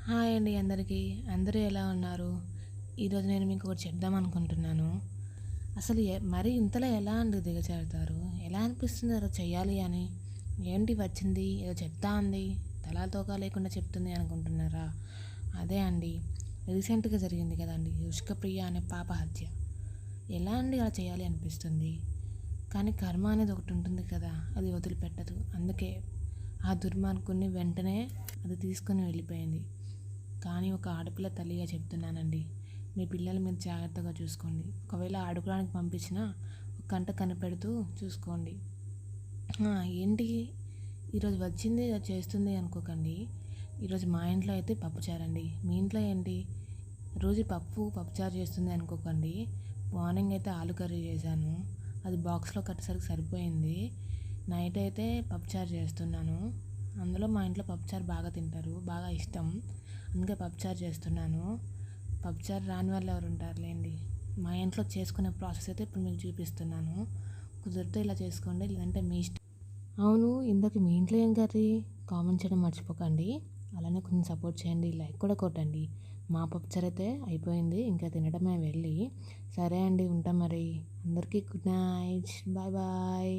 Hi అండి అందరికీ. అందరూ ఎలా ఉన్నారు? ఈరోజు నేను మీకు ఒకటి చెప్దాం అనుకుంటున్నాను. అసలు మరీ ఇంతలో ఎలా అండి దిగజారుతారు? ఎలా అనిపిస్తుంది ఏదో చెయ్యాలి అని? ఏంటి వచ్చింది ఏదో చెప్తా అంది, తలా తోక లేకుండా చెప్తుంది అనుకుంటున్నారా? అదే అండి, రీసెంట్‌గా జరిగింది కదండీ! రుషికప్రియ అనే పాప హత్య. ఎలా అండి అలా చేయాలి అనిపిస్తుంది? కానీ కర్మ అనేది ఒకటి ఉంటుంది కదా! అది వదిలిపెట్టదు. అందుకే ఆ దుర్మార్గుడిని వెంటనే అది తీసుకొని వెళ్ళిపోయింది. కానీ ఒక ఆడపిల్ల తల్లిగా చెప్తున్నానండి, మీ పిల్లలు మీరు జాగ్రత్తగా చూసుకోండి. ఒకవేళ ఆడుకోవడానికి పంపించినా ఒక కంట కనిపెడుతూ చూసుకోండి. ఏంటి ఈరోజు వచ్చింది ఏదో చేస్తుంది అనుకోకండి. ఈరోజు మా ఇంట్లో అయితే పప్పుచారు అండి. మీ ఇంట్లో ఏంటి? రోజు పప్పుచారు చేస్తుంది అనుకోకండి. మార్నింగ్ అయితే ఆలు కర్రీ చేశాను, అది బాక్స్లో కట్టేసరికి సరిపోయింది. నైట్ అయితే పప్పుచారు చేస్తున్నాను. అందులో మా ఇంట్లో పప్పుచారు బాగా తింటారు, బాగా ఇష్టం. అందుకే పప్పుచారు చేస్తున్నాను. పప్పుచారు రాని వాళ్ళు ఎవరు ఉంటారులేండి. మా ఇంట్లో చేసుకునే ప్రాసెస్ అయితే ఇప్పుడు మీకు చూపిస్తున్నాను. కుదిరితే ఇలా చేసుకోండి, లేదంటే మీ ఇష్టం. అవును, ఇందాక మీ ఇంట్లో ఏం కర్రీ? కామెంట్ చేయడం మర్చిపోకండి. అలానే కొంచెం సపోర్ట్ చేయండి, లైక్ కూడా కొట్టండి. మా పప్పుచారు అయితే అయిపోయింది, ఇంకా తినడమే వెళ్ళి. సరే అండి, ఉంటాం మరి. అందరికీ గుడ్ నైట్, బాయ్ బాయ్.